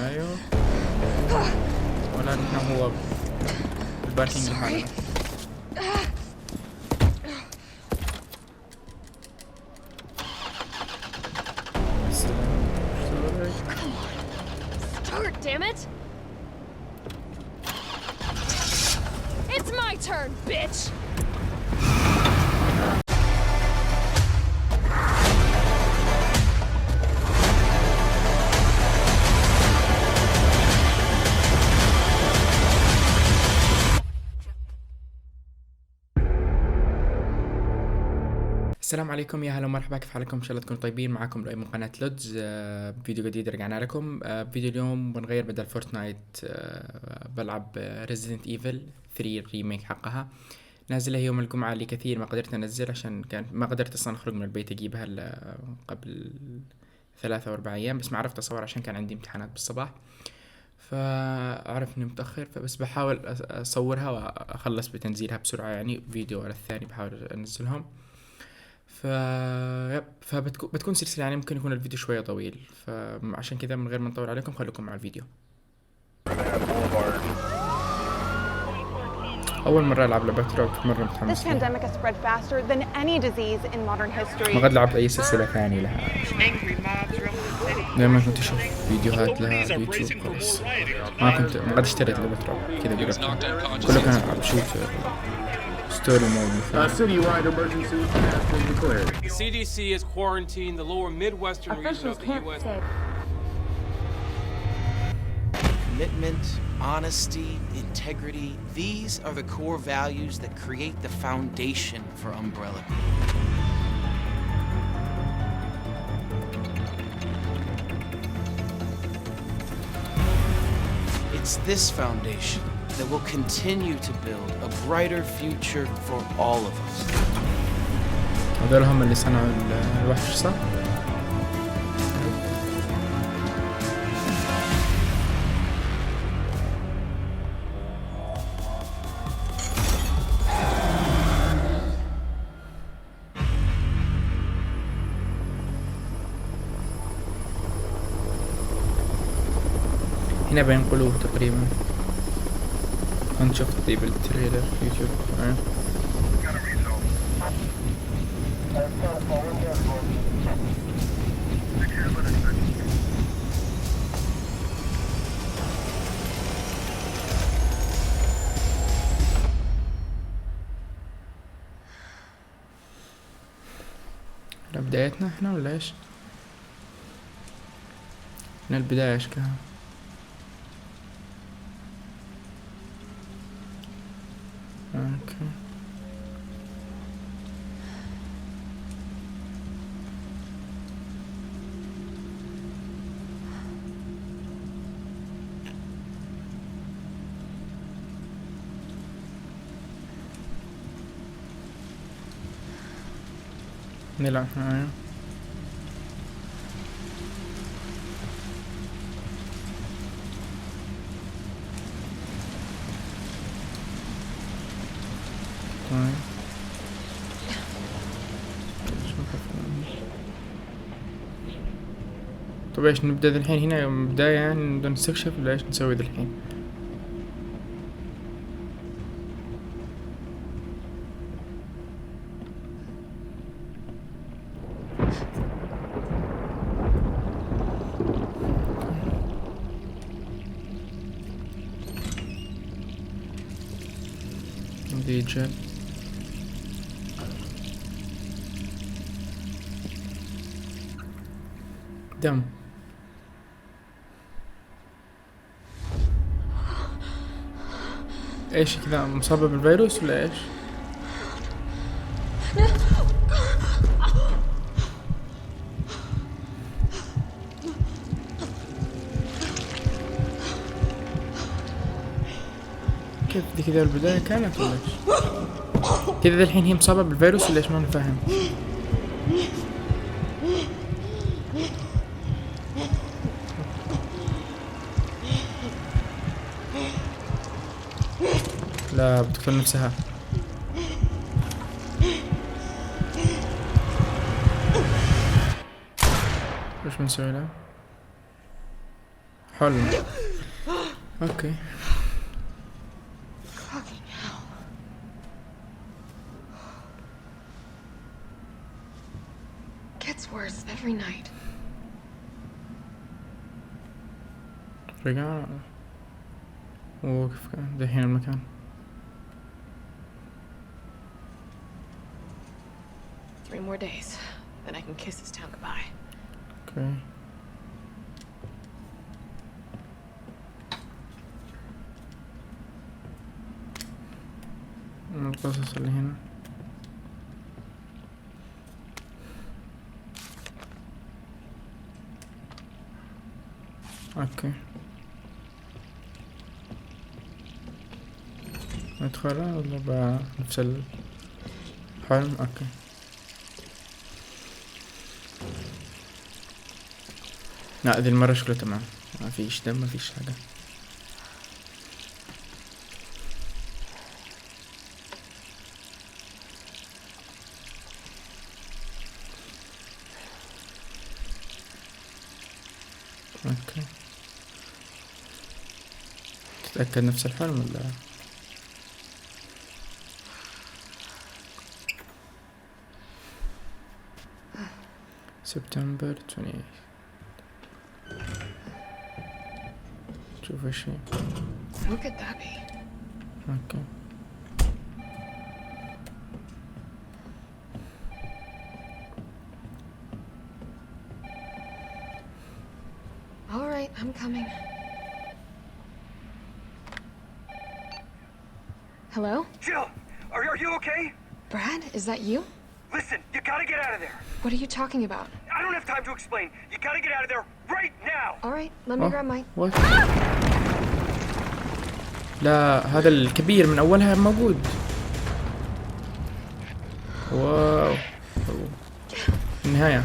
ايوه ولا نحن هو الباركينج لحالنا. Start, damn it! It's my turn, bitch! السلام عليكم، يا هلا ومرحبا، كيف حالكم؟ ان شاء الله تكونوا طيبين. معكم لؤي من قناة لودز. فيديو جديد رجعنا لكم. فيديو اليوم بنغير بدل فورتنايت. بلعب ريزيدنت ايفل 3 الريميك حقها. نازلة يوم الجمعة، اللي كثير ما قدرت انزل عشان كان ما قدرت اصلا اخرج من البيت اجيبها قبل 3 أو 4 ايام، بس ما عرفت اصور عشان كان عندي امتحانات بالصباح، فأعرف اني متأخر، فبس بحاول اصورها واخلص بتنزيلها بسرعة، يعني فيديو على الثاني بحاول انزلهم. فبتكون سلسلة، يعني ممكن يكون الفيديو شوية طويل، فعشان كذا من غير ما نطول عليكم خليكم مع الفيديو. أول مرة ألعب لعبة رعب، مرة متحمس لها. ما قد لعبت أي سلسلة ثانية لها. دائما كنت أشوف فيديوهات لها على اليوتيوب بس ما قد اشتريت لعبة رعب كذا جربتها. كله كان ألعب شوتر ستوري مود. Citywide emergency has been declared. The CDC has quarantined the lower Midwestern region of the U.S. Commitment, honesty, integrity, these are the core values that create the foundation for Umbrella. It's this foundation that will continue to build a brighter future for all of us. هذول هم اللي صنعوا الوحش، صح؟ هنا بينقلوه تقريبا. أنا شفت طيب التريلر في يوتيوب. بدايتنا احنا ولا ايش؟ من البداية اشكها. اوكي نلعب معايا. طيب ايش نبدأ ذا الحين؟ هنا بداية يعني نبدأ نستكشف ولا ايش نسوي ذا الحين؟ ديجل دم. ايش كذا مصابة بالفيروس ولا ايش؟ كيف دي كذا البداية كانت ولا ايش؟ كذا الحين هي مصابة بالفيروس ولا ايش؟ ما نفهم. لا بتقتل نفسها. ايش بنسوي لها؟ حلم. اوكي. Fucking hell. Gets worse every night. رجع وكيف كان دحين المكان؟ 3 more days, then I can kiss this town goodbye. اوكي. القصص اللي هنا. اوكي. ندخلها ولا بنفس الحلم؟ اوكي. لا ذي المرة شكله تمام، ما فيش دم ما فيش حاجة. اوكي. تتأكد نفس الحلم ولا؟ سبتمبر 28. شوف ايش هي. Who could that be? اوكي. All right, I'm coming. Hello? Jill, are you okay? Brad, is that you? Listen, you gotta get out of there. What are you talking about? I don't have time to explain. You gotta get out of there right now. All right, let me grab my... What? لا هذا الكبير من أولها موجود. واو. النهاية.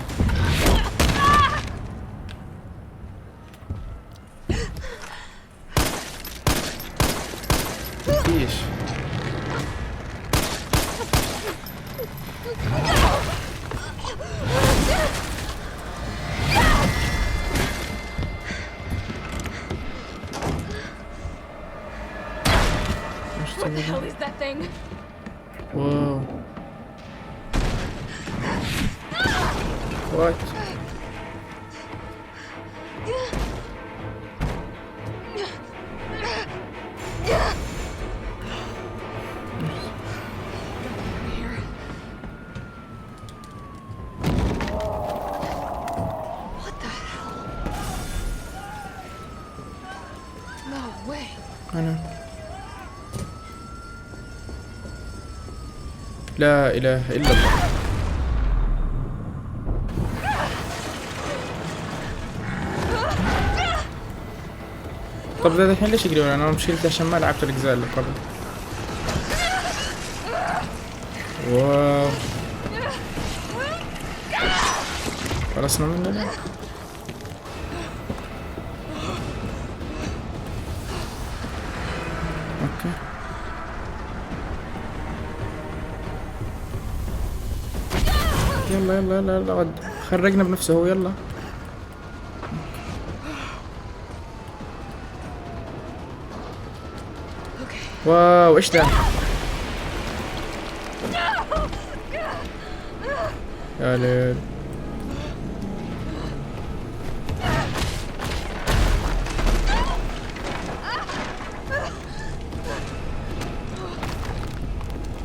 مفيش. What the hell is that thing? واو. What? Here. What the hell? No way. أنا لا إله إلا الله. طب ده الحين ليش يقولون أنا مشيت عشان ما لعبت الأجزاء اللي قبل. واو. خلصنا منه. اوكي. يلا يلا يلا يلا غد خرجنا بنفسه هو. يلا واو ايش ده؟ يا ليل.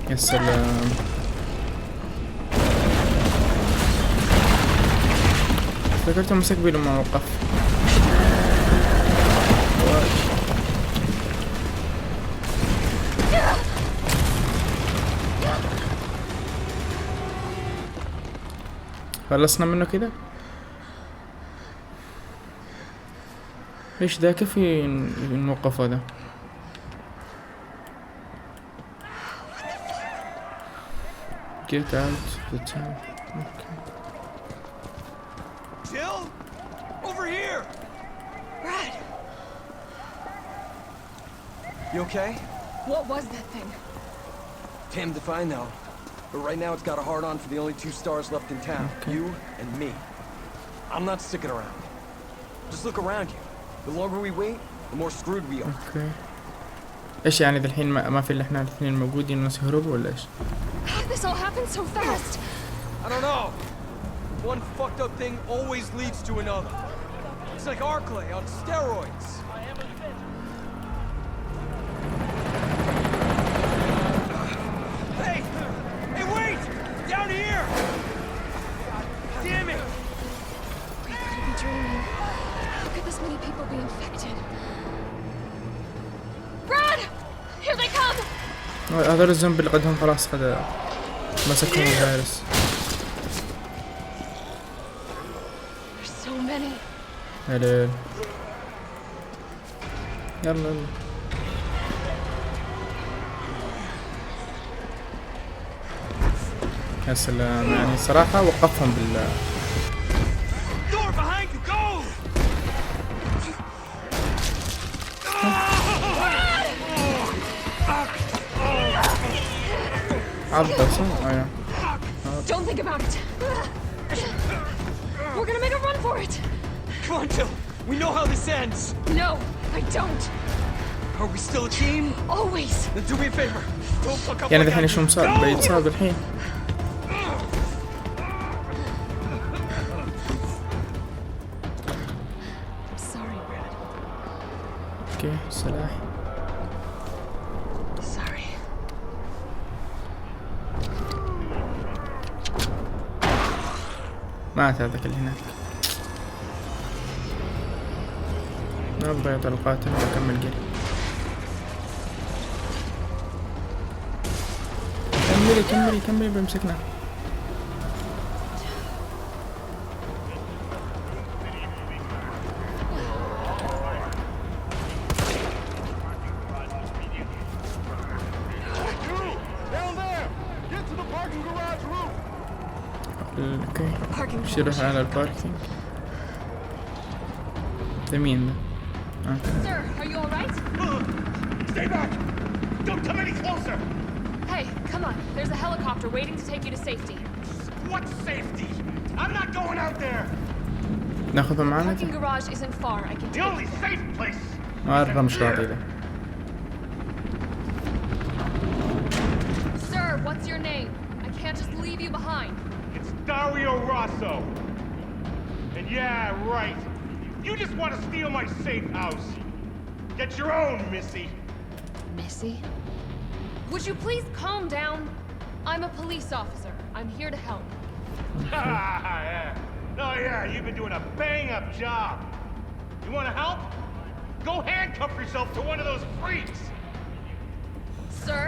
يا سلام. افتكرته مسك بي لما وقف. خلصنا منه كده. ايش ده؟ كيف نوقف هذا؟ Get out of the town. Okay. Jill, over here. Brad, You okay? what was that thing? Damned if I know. But right now it's got a hard-on for the only 2 stars left in town. Okay. You and me. I'm not sticking around. Just look around you. The longer we wait, the more screwed we are. اوكي. ايش يعني ذا الحين ما في الا احنا الاثنين موجودين وناس يهربوا ولا ايش؟ This all happened so fast. I don't know. One fucked up thing always leads to another. It's like Arclay on steroids. Hey! Hey, wait! Down here! Damn it! We couldn't be dreaming. How could this many people be infected? Brad! Here they come! هذول الزومبي اللي قدهم خلاص هذا مسكهم الفيروس. There's so many. يلا يلا. يا سلام، يعني صراحة وقفهم بال Door behind you, go! عضة صح؟ ايوه. Don't think about it. We're gonna make a run for it. Come on, Jill. We know how this ends. No, I don't. Are we still a team? Always. Then do me a favor. Don't fuck up يعني like الحين I شو did. مصاب؟ بيتصاب الحين. Sorry, Brad. اوكي سلاح. Sorry. مات هذاك اللي هناك. ما ابغى يطلع القاتل واكمل جري. كملي بمسكنا. Down there! Get to the parking garage roof! اوكي. Parking شو يروح على الباركينج؟ ده مين ده؟ Sir, are you alright? Stay back! Don't come any closer! Hey, come on. There's a helicopter waiting to take you to safety. What safety? I'm not going out there! ناخذه معانا؟ Parking garage isn't far. I can The take only safe place! ما أعرف مش راضي ده. Sir, what's your name? I can't just leave you behind. It's Dario Rosso. And yeah, right. You just want to steal my safe house. Get your own, Missy. Missy? Would you please calm down? I'm a police officer. I'm here to help. Yeah. Oh yeah, you've been doing a bang-up job. You want to help? Go handcuff yourself to one of those freaks. Sir,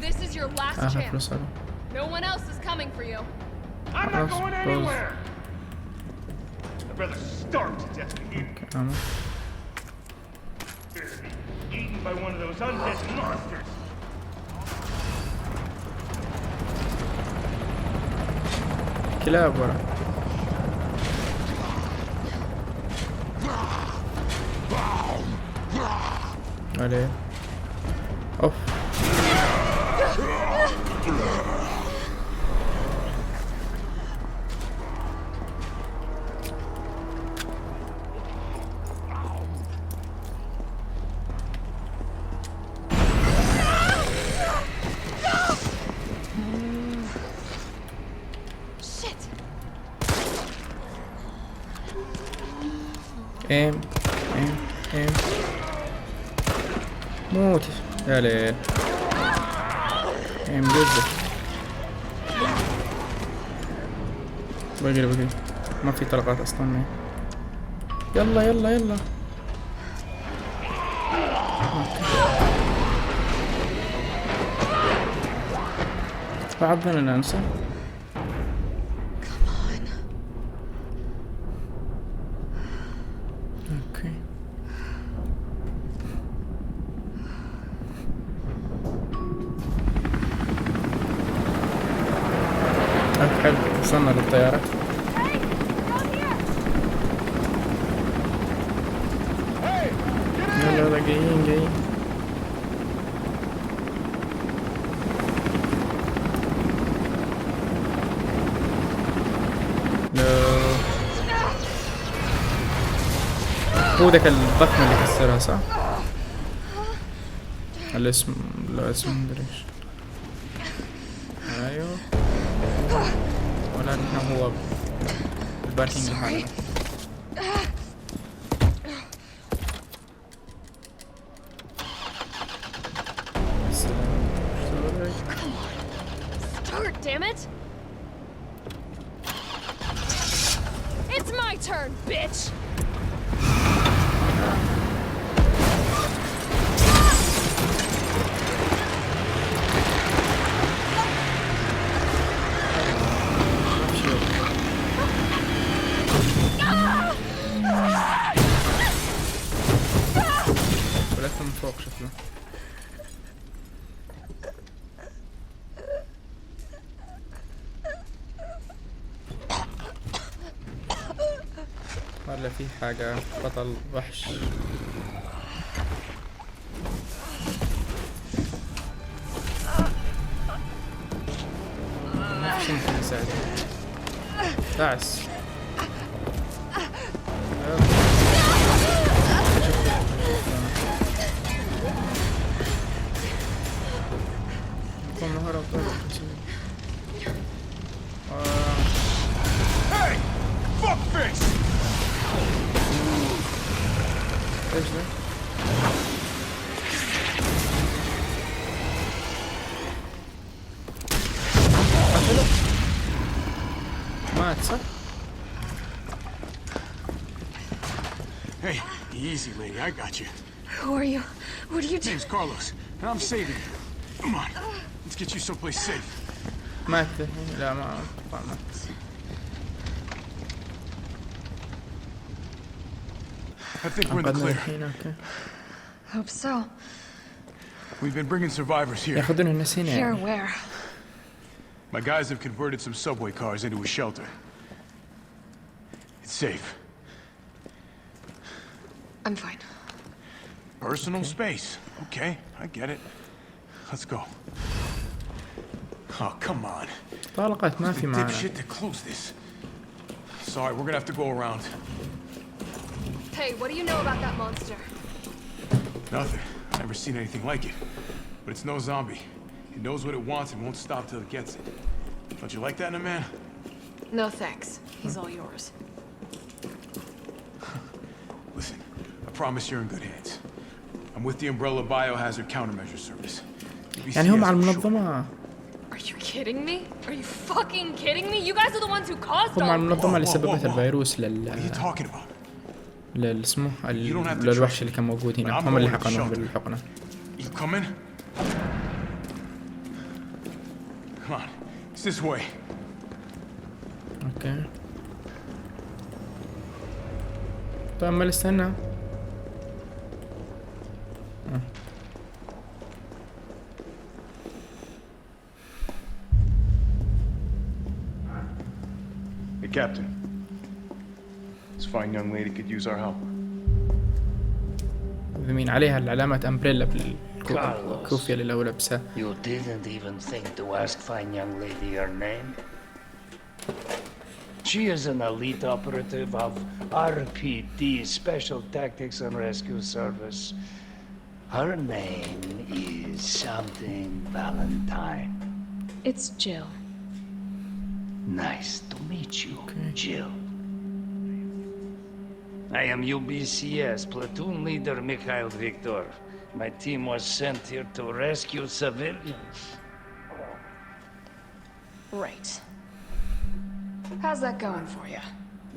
this is your last آخر chance. فلوس هذا. No one else is coming for you. I'm not going Suppose. anywhere. I'd rather starve to death than here. أما. Eaten by one of those undead monsters. كلاب ورا. عليه. اوف. Shit! ايم موت يا ليل. ايم جزء. بقري ما في طلقات اصلا معي. يلا بعضنا ننسى. Come on. اوكي. حلو وصلنا للطيارة. يلا جايين هو ذاك الضخم اللي كسرها صح؟ الاسم مدري ايش. ايوه ولا نحن هو الباركينج لحاله. Start, damn it! It's my turn, bitch! ولكن من فوق شكله. ولا في حاجة بطل وحش. ما في شي ممكن يساعد. تعس. Hey! Fuckface! ايش ذا؟ مات صح؟ Hey, easy, lady. I got you. Who are you? What are you doing? Name's Carlos, and I'm saving you. Come on, let's get you someplace safe. مات الحين. لا ما طبعا مات. I think we're in the انقذنا clear. الحين. اوكي. Hope so. We've been bringing survivors here. ياخذون الناس هنا Here, يعني. where? My guys have converted some subway cars into a shelter. It's safe. I'm fine. Personal space. Okay, I get it. Let's go. Oh, come on. طلقت ما في معنا. Dipshit to close this. Sorry, we're gonna have to go around. Hey, what do you know about that monster? Nothing. I've never seen anything like it. But it's no zombie. It knows what it wants and won't stop till it gets it. Don't you like that in a man? No thanks. He's all yours. Listen, I promise you're in good hands. I'm with the Umbrella Biohazard Countermeasure Service. يعني هم BCS على for short. المنظمة. Are you kidding me? Are you fucking kidding me? You guys are the ones who caused هم all على this. المنظمة اللي Whoa, whoa, سببت whoa. الفيروس What are you talking about? اسمه You don't have to للوحش trust اللي me. كان موجود هنا. But I'm هم اللي going to the حقنوه shelter. بالحقنة. You coming? Come on, it's this way. اوكي. طيب ما استنى. Hey, Captain. This fine young lady could use our help. يمين عليها العلامة امبريلا Carlos. بالكوفية اللي هو لابسها. You didn't even think to ask fine young lady her name? She is an elite operative of RPD, Special Tactics and Rescue Service. Her name is something Valentine. It's Jill. Nice to meet you, Jill. I am UBCS, Platoon Leader Mikhail Victor. My team was sent here to rescue civilians. Right. How's that going for you?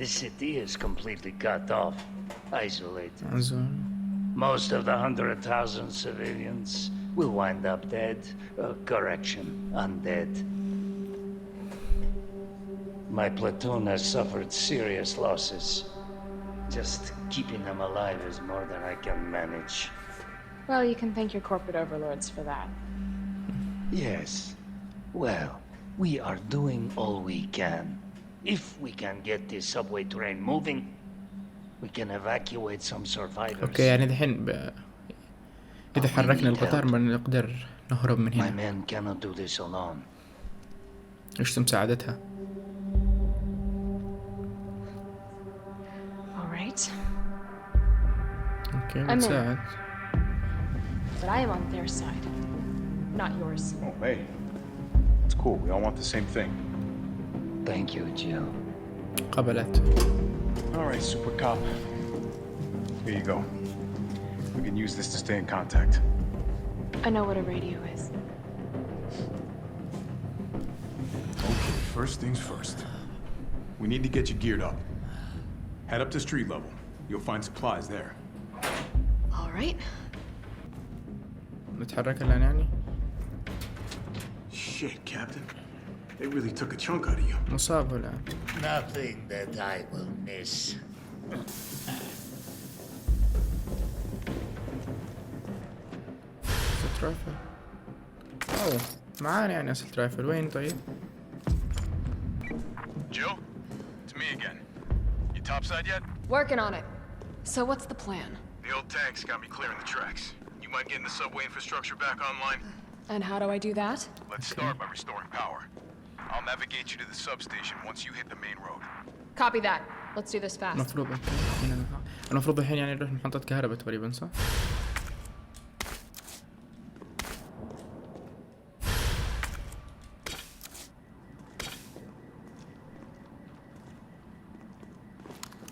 The city is completely cut off, isolated. عزوز. Most of the 100,000 civilians will wind up dead. Correction, undead. My platoon has suffered serious losses. Just keeping them alive is more than I can manage. Well, you can thank your corporate overlords for that. Yes. Well, we are doing all we can. If we can get this subway train moving, we can evacuate some survivors. اوكي يعني دحين اذا حركنا القطار بنقدر نهرب من My هنا. men cannot do this alone. ايش مساعدتها؟ All right. اوكي I'm in. بتساعد. But I am on their side, not yours. Oh, hey. It's cool. We all want the same thing. Thank you, Jill. قبلت. All right, Super Cop. Here you go. We can use this to stay in contact. I know what a radio is. Okay, first things first. We need to get you geared up. Head up to street level. You'll find supplies there. All right. نتحرك الآن يعني. Shit, Captain. They really took a chunk out of you. مصاب الآن. Nothing that I will miss. أسلت رايفل. أوه معانا يعني أسلت رايفل. وين طيب؟ Jill? It's me again. You topside yet? Working on it. So what's the plan? The old tanks got me clearing the tracks. You mind getting the subway infrastructure back online? And how do I do that? Let's start by restoring power. I'll navigate you to the substation once you hit the main road. Copy that. Let's do this fast. المفروض المفروض الحين يعني نروح محطة كهرباء تقريبا صح؟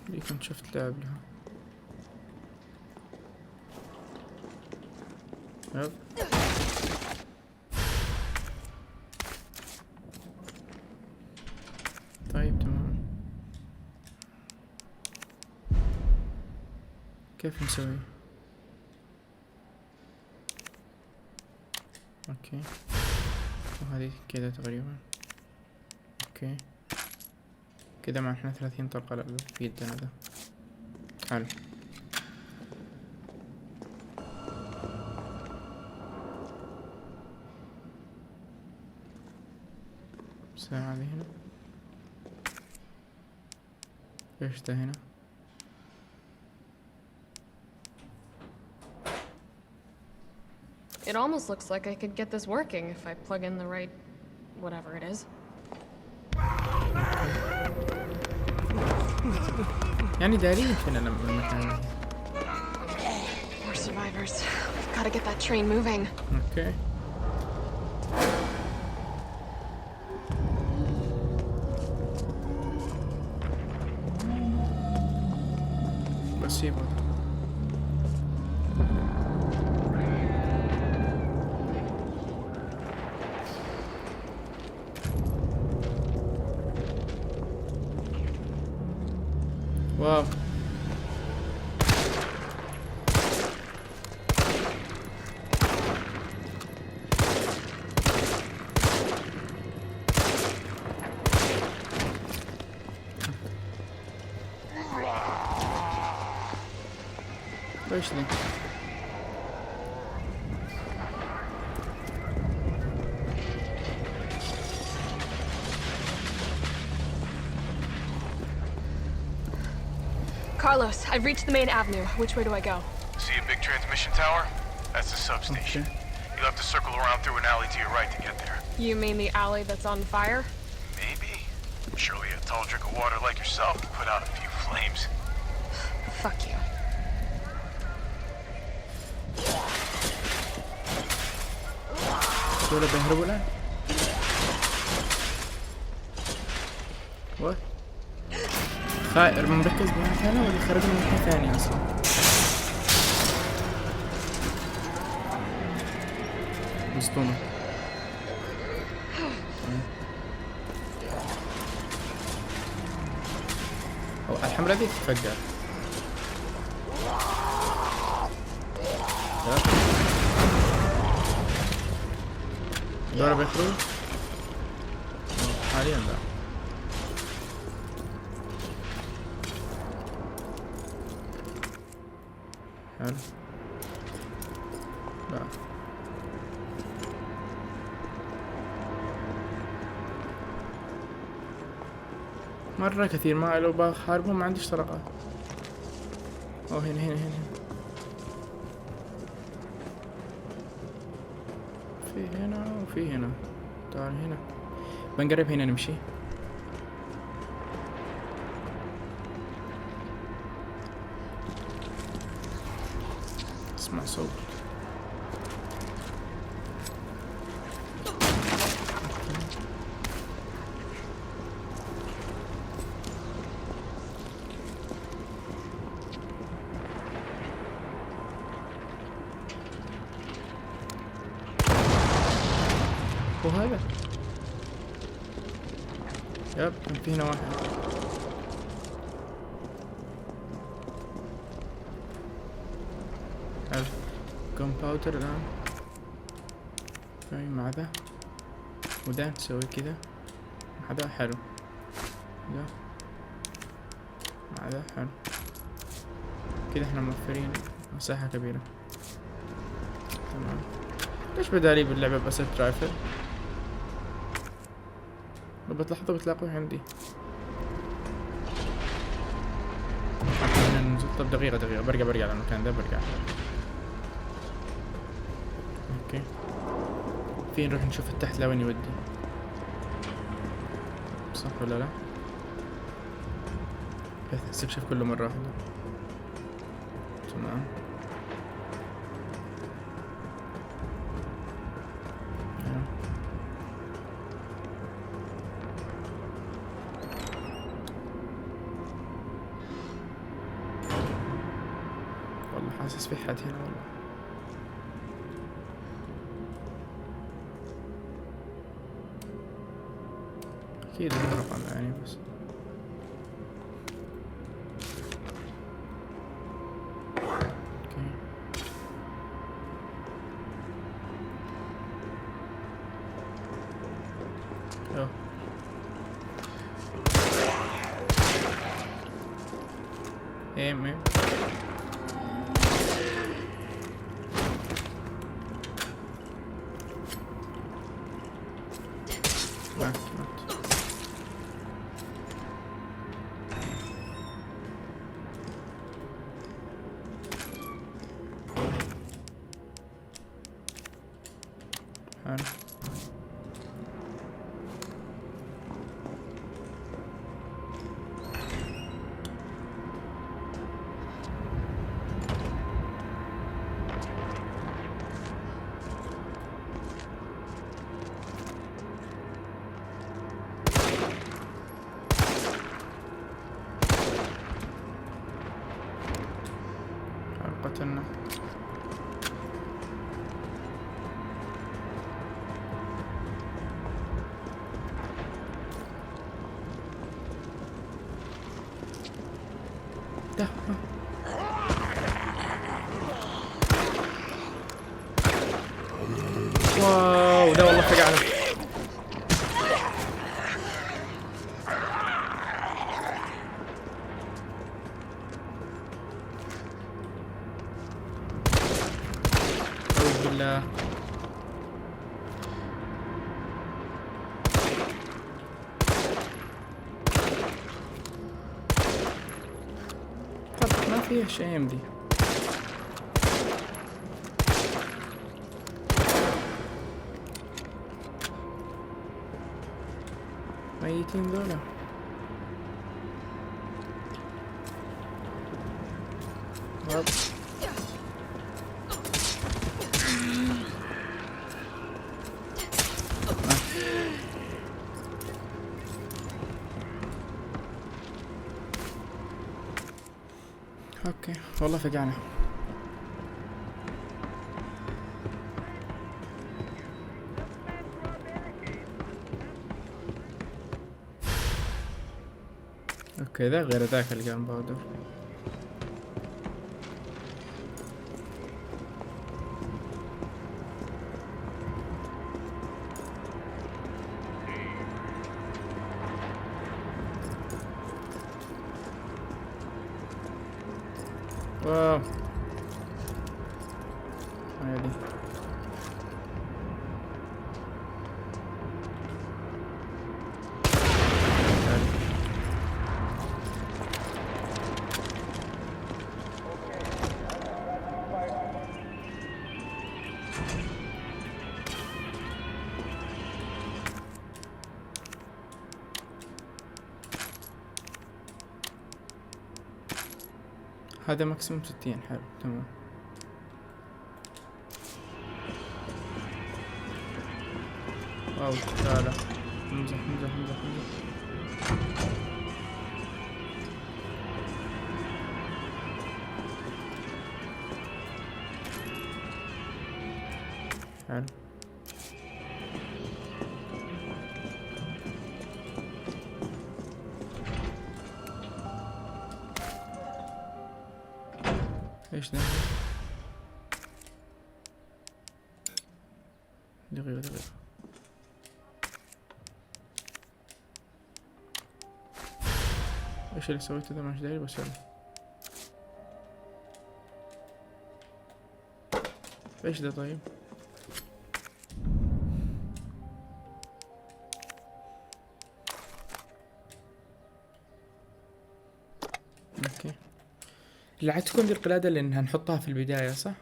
اللي كنت شفت لعب لها. يب. طيب تمام. كيف نسوي؟ اوكي وهذه كذا تقريبا. اوكي كذا مع احنا 30 طلقة لا في يدنا ذا. حلو. الساعة هذه هنا. ايش ده هنا؟ It almost looks like I could get this working if I plug in the right whatever it is. يعني دارين فينا المكان. More survivors. We've got to get that train moving. اوكي. بس يبغى. واو ايش ذي؟ Carlos, I've reached the main avenue. Which way do I go? See a big transmission tower? That's the substation. You'll have to circle around through an alley to your right to get there. You mean the alley that's on fire? Maybe. Surely a tall drink of water like yourself can put out a few flames. Fuck you. دول بيهربوا الآن؟ وات؟ مركز بمكانه ولا خرج من مكان ثاني أصلا؟ مسطونة. أو الحمراء ذي تتفجر. دورة بيخرج؟ حاليا لا. حلو. لا. مرة كثير ما لو بحاربهم ما عنديش طلقات. أوه هنا. في هنا وفي هنا. تعال هنا. بنقرب هنا نمشي. اسمع صوت. وهذا يب كان في هنا واحد. حلو كومباوتر الآن شوي مع ذا وده نسوي كذا مع ذا. حلو ذا مع ذا. حلو كذا احنا موفرين مساحة كبيرة. تمام. ليش بدالي باللعبة بأسد رايفل؟ لو بتلاحظوا بتلاقوه عندي. طب دقيقة برجع على المكان ده برجع. اوكي في نروح نشوف التحت لوين يودي، صح ولا لا؟ بس استكشف كله مرة واحدة. تمام. حاسس في حد هنا والله. أكيد له رقم يعني بس. اوكي أوه. ايم قتلنا. ده واو ده والله فقعنا. أعوذ بالله. طب ما فيها شيء دي. ميتين دولار. اوكي والله فقعنا. اوكي ذا غير ذاك اللي كان باودر. واو هذه هذا ماكسيموم 60. حلو تمام. أو لا لا، امزح امزح امزح امزح. حلو. ايش ده؟ دقيقة دقيقة. ايش اللي سويته ده؟ مش داير بس يلا. ايش ده طيب؟ اوكي، اللي عاد دي القلادة اللي هنحطها في البداية صح؟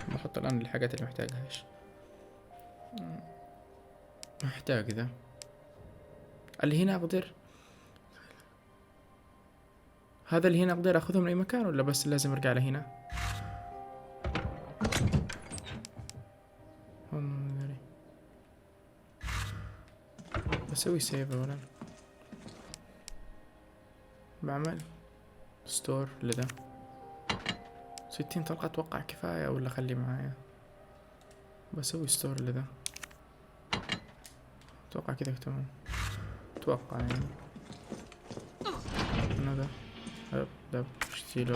بحط الآن الحاجات اللي محتاجها. ايش محتاج ذا؟ اللي هنا أقدر، هذا اللي هنا أقدر أخذه من أي مكان ولا بس لازم أرجع لهنا؟ بسوي سيف أولا، بعمل ستور لذا 60 طلقة أتوقع كفاية ولا أخلي معايا؟ بسوي ستور لذا أتوقع كذا تمام، أتوقع يعني. أنا ذا هب دب اشتيلو.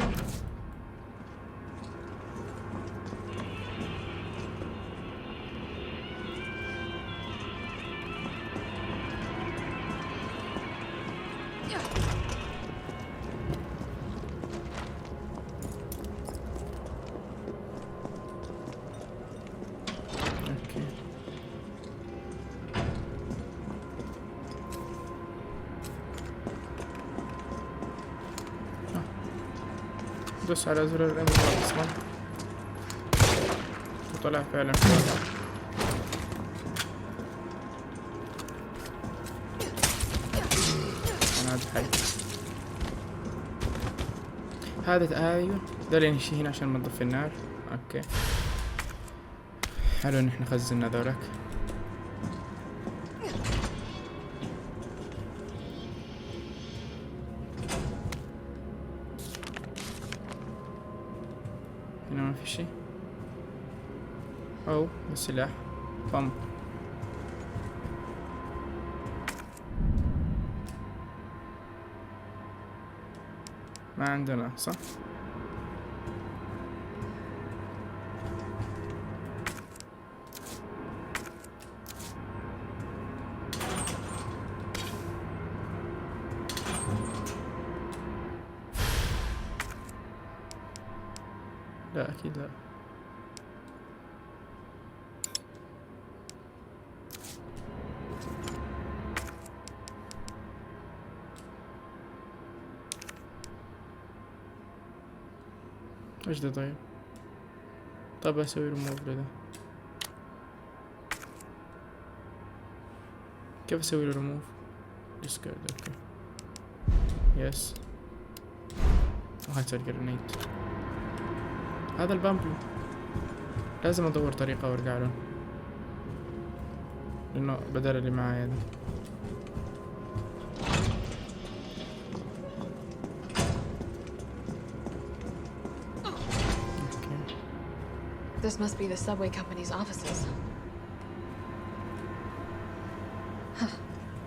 دوس على زر الام اصلا وطلع فعلا فوق. انا هذا حي هذا ايوه ده اللي نمشي هنا عشان ما نطفي النار. اوكي حلو ان احنا خزنا ذولك. هنا ما في شي او السلاح بامب. ما عندنا صح؟ لا أكيد لا. ايش ده طيب؟ طب اسوي ريموف لده. كيف اسوي له ريموف؟ ديسكارد. اوكي يس. هات الجرنيت. هذا البامبل لازم ادور طريقة وارجع له لانه بدل اللي معايا ده. This must be the subway company's offices. Huh.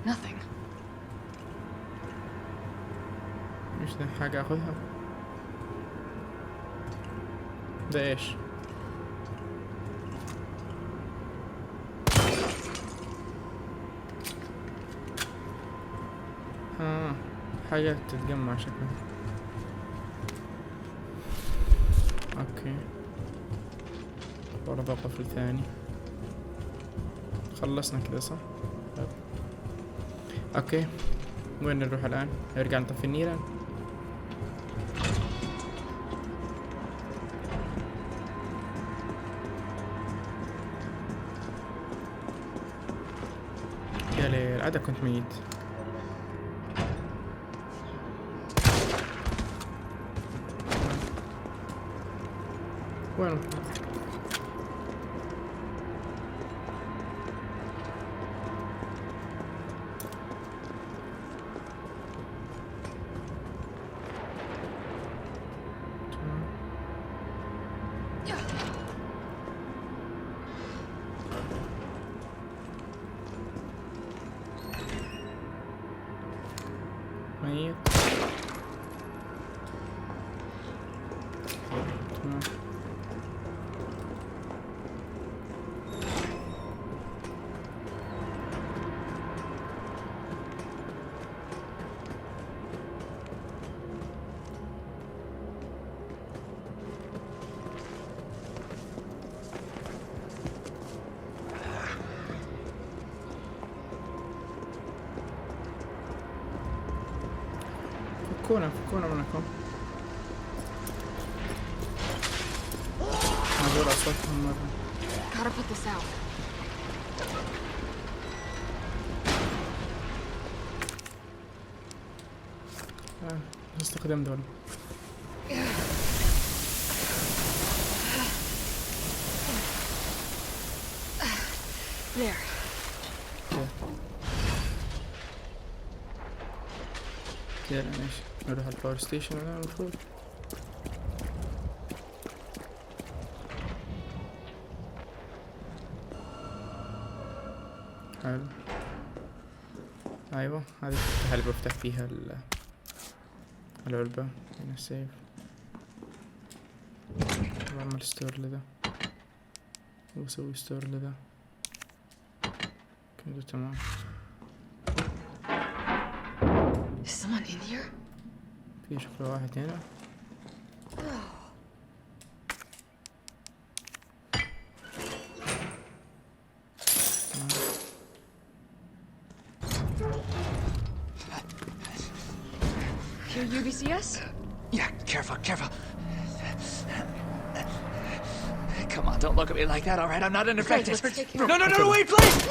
Nothing. مش ده حاجة اخذها؟ ده ايش؟ حاجة تتجمع شكلها. اوكي برضه طفل ثاني. خلصنا كذا صح؟ طيب. اوكي وين نروح الان؟ نرجع نطفي النيران. يا ليل عاد كنت ميت. وين تمام. فكونا منكم. هذول أصواتهم مرة. Gotta put this out. نستخدم دول. There. يلا ماشي نروح على الباور ستيشن هنا المفروض. حلو. ايوه هذه الفتحة اللي بفتح فيها العلبة. هنا السيف. بعمل ستور لذا وبسوي ستور لذا كده تمام. Is someone in here? في شكله واحد هنا. Here, UBCS? Yeah, careful. Come on, don't look at me like that, all right? I'm not infected. Let's take care of No, wait, please!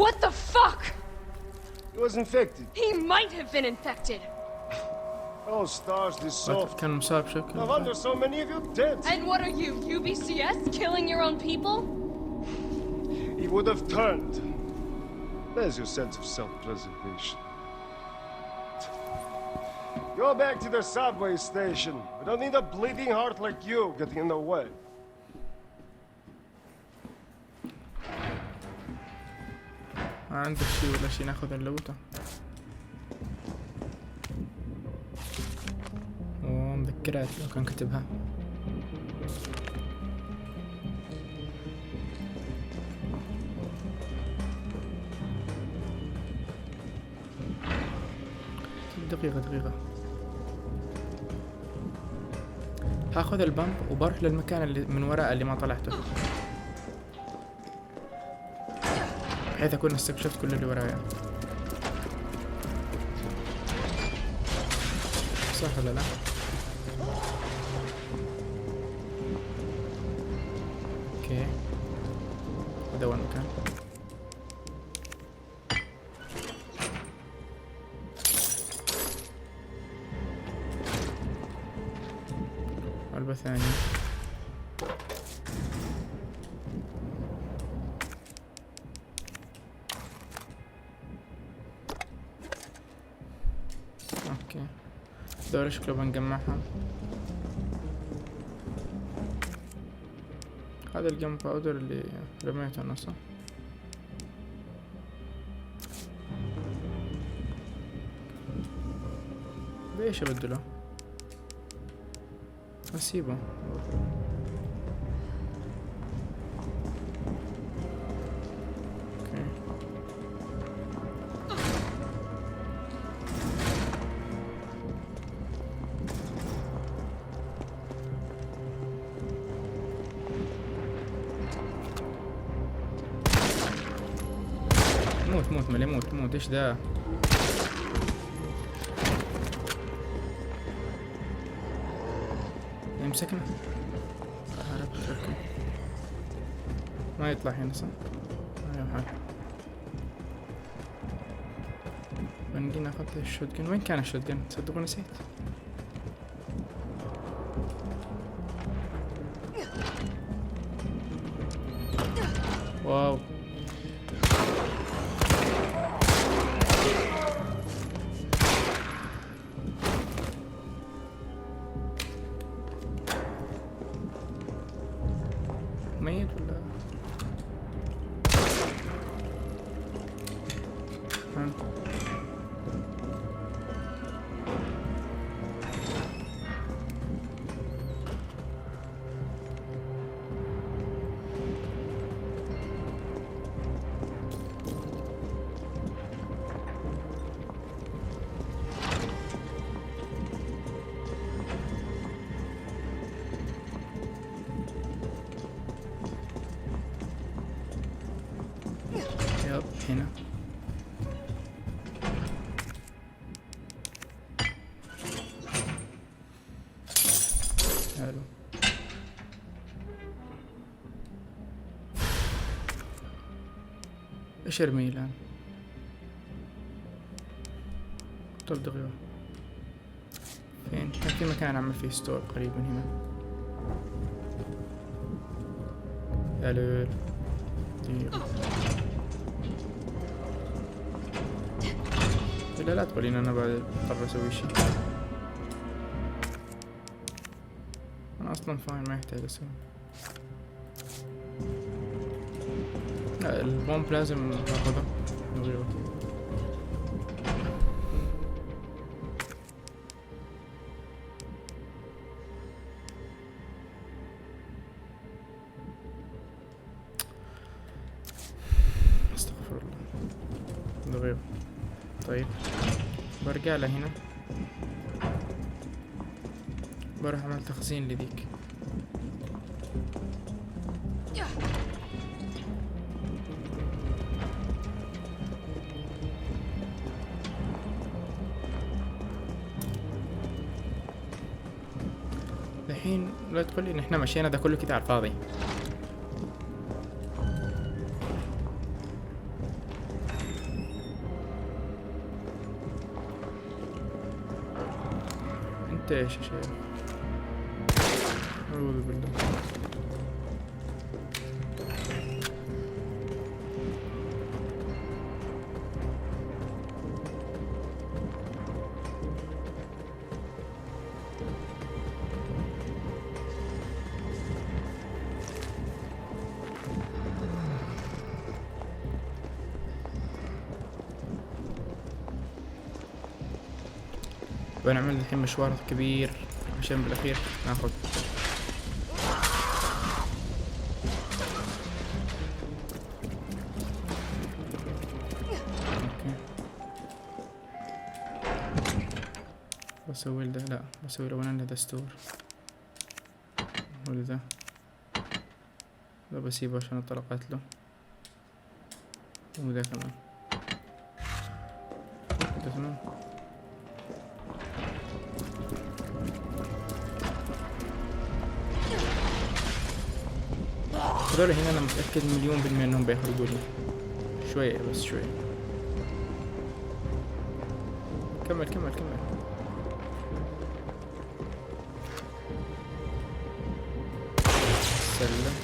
What the fuck? He was infected. He might have been infected. Oh, stars, this soft. كان مصاب بشكل. No wonder so many of you dead. And what are you, UBCS? Killing your own people? He would have turned. There's your sense of self-preservation. Go back to the subway station. We don't need a bleeding heart like you getting in the way. ما عندك شي ولا شي ناخذ اللوطة. مذكرات لو كان كتبها. دقيقة هاخذ البامب وبروح للمكان اللي من وراء اللي ما طلعته بحيث اكون استكشفت كل اللي ورايا. صح ولا لا؟ اوكي هذا هو المكان. علبة ثانية. اوكي دول شكله بنجمعها. هذا الجم باودر اللي رميته انا صح؟ بايش ابدله؟ اسيبه. موت ملي موت ايش ده؟ يمسكنا ما يطلع هنا صح؟ ايوه حاجة بنجي ناخذ الشوتجن. وين كان الشوتجن؟ تصدقوا نسيت. واو ميت ولا هنا. حلو. ايش ارمي الان؟ طب دقيقة، فين؟ كان في مكان اعمل فيه ستور قريب من هنا. يا ليل دقيقة. لا تقولين انا بعد اضطر اسوي شي. انا اصلا فاهم ما يحتاج اسوي. لا البومب لازم اخذه. استغفر الله. دقيقة. طيب برجع لهنا، بروح اعمل تخزين لذيك. الحين لا تقولي ان احنا مشينا ده كله كده على الفاضي. انت ايش يا شيخ؟ اعوذ بالله. بنعمل الحين مشوار كبير عشان بالاخير ناخذ. اوكي بسوي ده، لا بسوي الاولاني ده ستور، وده ده بسيبه عشان الطلقات له، وده كمان ده تمام. هذول هنا انا متأكد 100% انهم بيحرقوني. شوية بس شوية. كمل كمل كمل. سلم.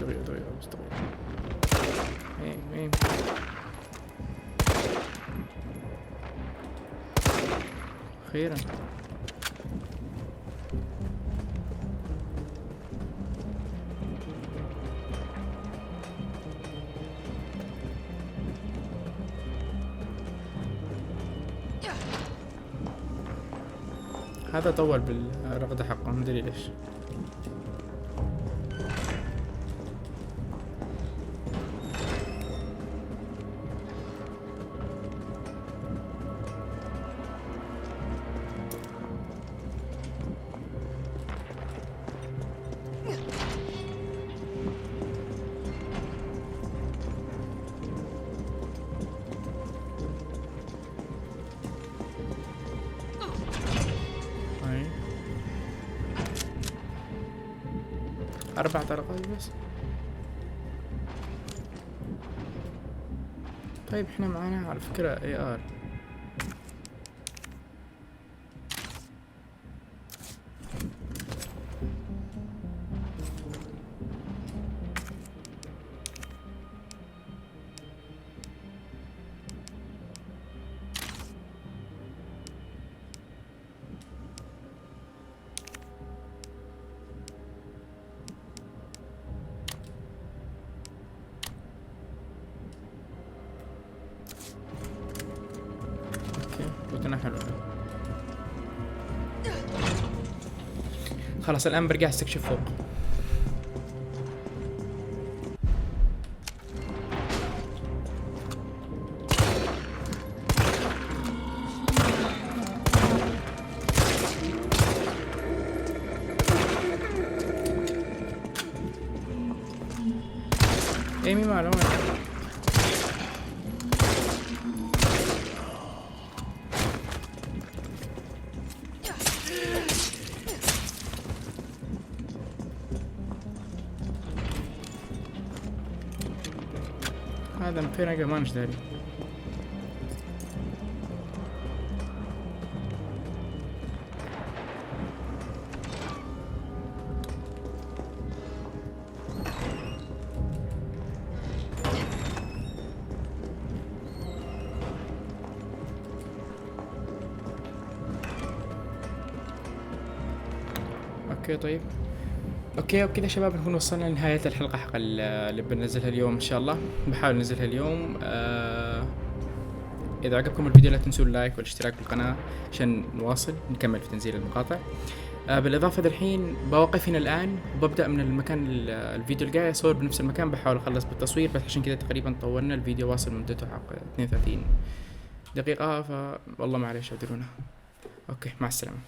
دقيقة دقيقة بس دقيقة. ايه أخيرا. هذا طول بالرغدة حقه مدري ليش. هاي 4 طلقات بس. طيب احنا معانا على فكرة AR. روتنا حلوة. خلاص الآن برجع استكشف فوق. ايمي ماله وين؟ هذا من فين اجا ما نشداري. اوكي طيب اوكي وبكذا شباب نكون وصلنا لنهاية الحلقة حق اللي بننزلها اليوم ان شاء الله. بحاول ننزلها اليوم. اذا عجبكم الفيديو لا تنسوا اللايك والاشتراك بالقناة عشان نواصل نكمل في تنزيل المقاطع. بالاضافة الحين بوقف هنا الان وببدأ من المكان الفيديو الجاي اصور بنفس المكان. بحاول اخلص بالتصوير بس عشان كذا تقريبا طولنا الفيديو واصل مدته حق 32 دقيقة والله معليش اعذرونا. اوكي مع السلامة.